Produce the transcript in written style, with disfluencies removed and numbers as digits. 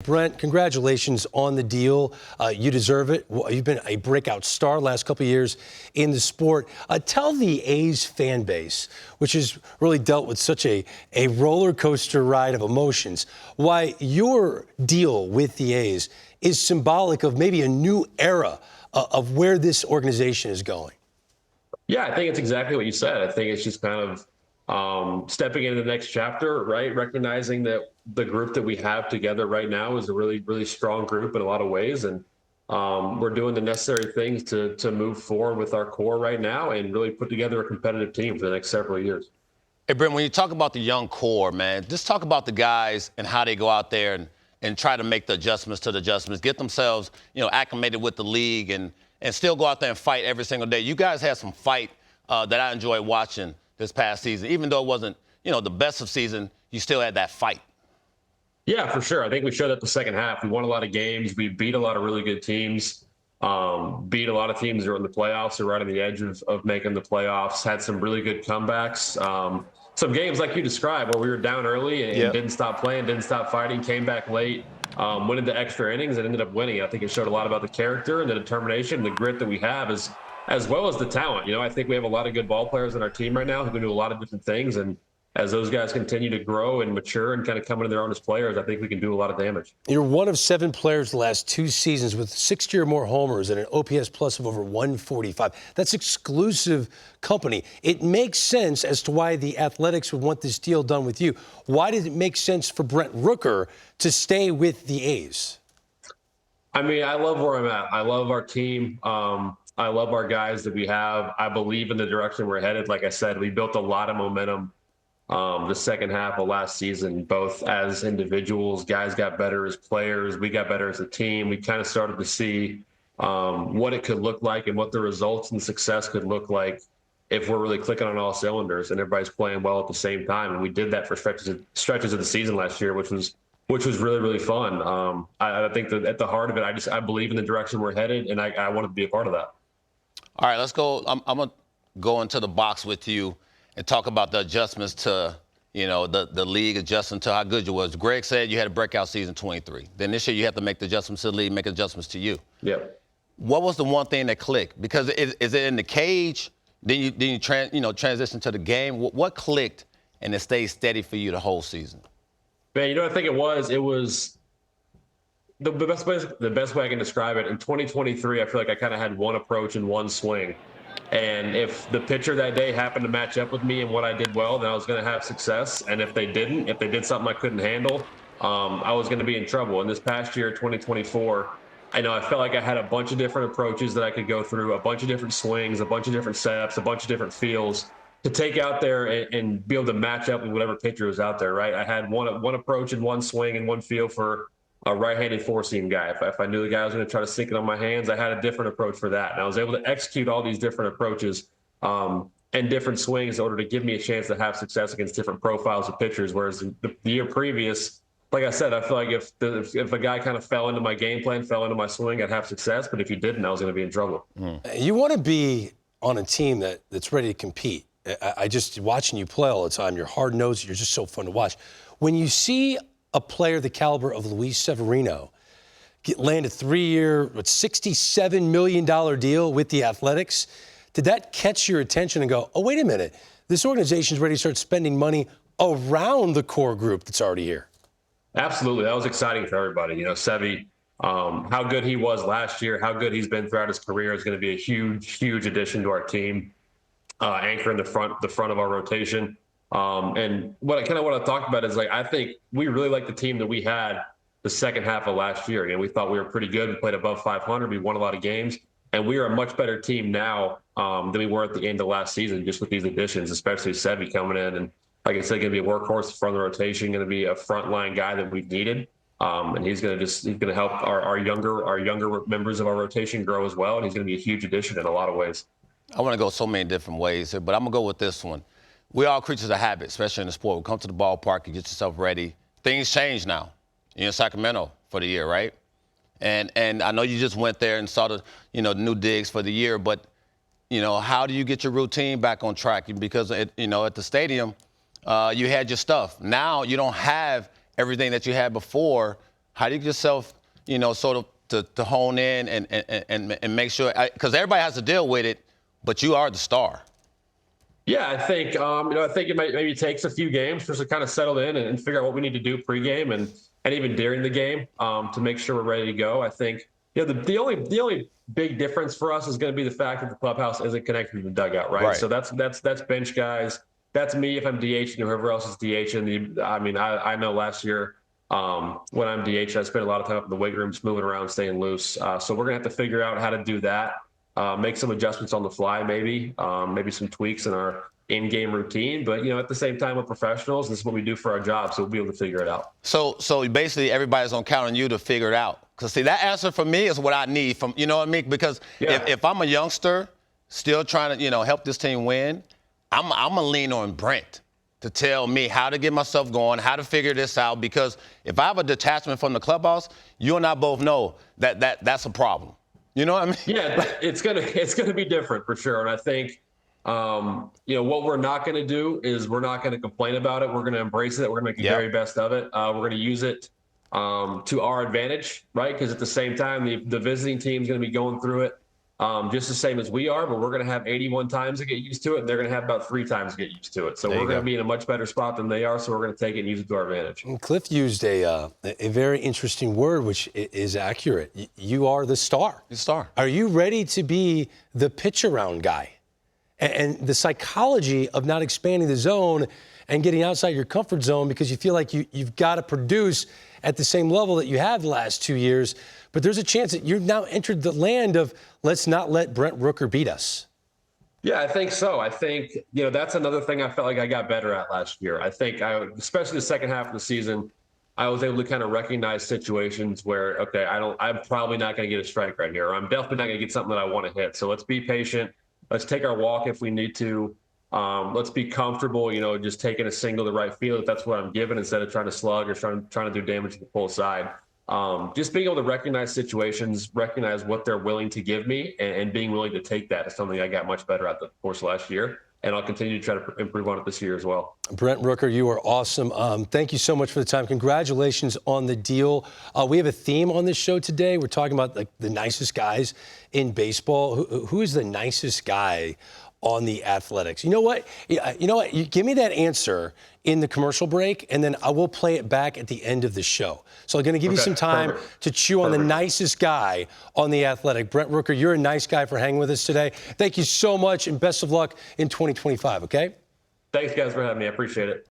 Brent, congratulations on the deal. You deserve it. You've been a breakout star last couple of years in the sport. Tell the A's fan base, which has really dealt with such a roller coaster ride of emotions, why your deal with the A's is symbolic of maybe a new era of where this organization is going. Yeah, I think it's exactly what you said. I think it's just kind of stepping into the next chapter, right? Recognizing that the group that we have together right now is a really, really strong group in a lot of ways. And we're doing the necessary things to move forward with our core right now and really put together a competitive team for the next several years. Hey, Brent, when you talk about the young core, man, just talk about the guys and how they go out there and try to make the adjustments to the adjustments, get themselves, acclimated with the league and still go out there and fight every single day. You guys had some fight that I enjoyed watching this past season. Even though it wasn't, the best of season, you still had that fight. Yeah, for sure. I think we showed that the second half. We won a lot of games. We beat a lot of really good teams, beat a lot of teams that were in the playoffs or right on the edge of making the playoffs, had some really good comebacks. Some games like you described where we were down early and didn't stop playing, didn't stop fighting, came back late, went into extra innings and ended up winning. I think it showed a lot about the character and the determination, the grit that we have as well as the talent. I think we have a lot of good ball players on our team right now who can do a lot of different things. And as those guys continue to grow and mature and kind of come into their own as players, I think we can do a lot of damage. You're one of 7 players the last 2 seasons with 60 or more homers and an OPS plus of over 145. That's exclusive company. It makes sense as to why the Athletics would want this deal done with you. Why did it make sense for Brent Rooker to stay with the A's? I mean, I love where I'm at. I love our team. I love our guys that we have. I believe in the direction we're headed. Like I said, we built a lot of momentum the second half of last season, both as individuals. Guys got better as players. We got better as a team. We kind of started to see what it could look like and what the results and success could look like if we're really clicking on all cylinders and everybody's playing well at the same time. And we did that for stretches of the season last year, which was really, really fun. I think that at the heart of it, I believe in the direction we're headed, and I want to be a part of that. All right, let's go. I'm going to go into the box with you and talk about the adjustments to, the league adjusting to how good you was. Greg said you had a breakout season 23. Then this year you have to make the adjustments to the league, make adjustments to you. Yeah. What was the one thing that clicked? Because is it in the cage? Then you transition to the game. What clicked and it stayed steady for you the whole season? Man, I think it was the best way I can describe it. In 2023, I feel like I kind of had one approach and one swing. And if the pitcher that day happened to match up with me and what I did well, then I was going to have success. And if they did something I couldn't handle, I was going to be in trouble. And this past year, 2024, I felt like I had a bunch of different approaches that I could go through, a bunch of different swings, a bunch of different setups, a bunch of different feels to take out there and be able to match up with whatever pitcher was out there, right? I had one approach and one swing and one feel for a right-handed four-seam guy. If I knew the guy was going to try to sink it on my hands, I had a different approach for that. And I was able to execute all these different approaches and different swings in order to give me a chance to have success against different profiles of pitchers. Whereas the year previous, like I said, I feel like if a guy kind of fell into my game plan, fell into my swing, I'd have success. But if he didn't, I was going to be in trouble. You want to be on a team that's ready to compete. I just watching you play all the time. You're hard-nosed. You're just so fun to watch. When you see a player the caliber of Luis Severino land a 3-year, $67 million deal with the Athletics, did that catch your attention and go, oh, wait a minute, this organization's ready to start spending money around the core group that's already here? Absolutely. That was exciting for everybody. Sevy, how good he was last year, how good he's been throughout his career is going to be a huge, huge addition to our team, anchoring the front of our rotation. And what I talked about is I think we really like the team that we had the second half of last year. We thought we were pretty good. We played above 500. We won a lot of games, and we are a much better team now than we were at the end of last season, just with these additions, especially Sevy coming in. And like I said, going to be a workhorse from the rotation, going to be a frontline guy that we've needed. And he's going to help our younger members of our rotation grow as well. And he's going to be a huge addition in a lot of ways. I want to go so many different ways here, but I'm going to go with this one. We all creatures of habit, especially in the sport. We come to the ballpark, you get yourself ready. Things change now. You're in Sacramento for the year, right? And I know you just went there and saw the new digs for the year, but how do you get your routine back on track? Because at the stadium, you had your stuff. Now you don't have everything that you had before. How do you get yourself, sort of to hone in and make sure, because everybody has to deal with it, but you are the star. Yeah, I think I think it maybe takes a few games just to kind of settle in and figure out what we need to do pregame and even during the game to make sure we're ready to go. I think the only big difference for us is going to be the fact that the clubhouse isn't connected to the dugout, right? So that's bench guys. That's me if I'm DH and whoever else is DH. I know last year when I'm DH, I spent a lot of time up in the weight rooms, moving around, staying loose. So we're gonna have to figure out how to do that. Make some adjustments on the fly, maybe some tweaks in our in-game routine. But at the same time, we're professionals. This is what we do for our job, so we'll be able to figure it out. So basically, everybody's gonna count on you to figure it out. Because see, that answer for me is what I need from what I mean. Because if I'm a youngster still trying to help this team win, I'm gonna lean on Brent to tell me how to get myself going, how to figure this out. Because if I have a detachment from the clubhouse, you and I both know that's a problem. You know what I mean? Yeah, it's gonna be different for sure. And I think, what we're not gonna do is we're not gonna complain about it. We're gonna embrace it. We're gonna make the very best of it. We're gonna use it to our advantage, right? Because at the same time, the visiting team is gonna be going through it just the same as we are, but we're gonna have 81 times to get used to it, and they're gonna have about 3 times to get used to it. So we're gonna be in a much better spot than they are. So we're gonna take it and use it to our advantage. And Cliff used a very interesting word, which is accurate. You are the star. The star. Are you ready to be the pitch around guy? And the psychology of not expanding the zone and getting outside your comfort zone because you feel like you've got to produce at the same level that you have the last 2 years. But there's a chance that you've now entered the land of let's not let Brent Rooker beat us. Yeah, I think so. I think, that's another thing I felt like I got better at last year. I think especially the second half of the season, I was able to kind of recognize situations where, okay, I'm probably not going to get a strike right here, or I'm definitely not going to get something that I want to hit. So let's be patient. Let's take our walk if we need to. Let's be comfortable, just taking a single to right field if that's what I'm given instead of trying to slug or trying to do damage to the pull side. Just being able to recognize situations, recognize what they're willing to give me, and being willing to take that is something I got much better at the course of last year. And I'll continue to try to improve on it this year as well. Brent Rooker, you are awesome. Thank you so much for the time. Congratulations on the deal. We have a theme on this show today. We're talking about the nicest guys in baseball. Who is the nicest guy on the Athletics? You know what? You give me that answer in the commercial break, and then I will play it back at the end of the show. So I'm going to give you some time to chew on the nicest guy on the Athletic. Brent Rooker, you're a nice guy for hanging with us today. Thank you so much, and best of luck in 2025, okay? Thanks, guys, for having me. I appreciate it.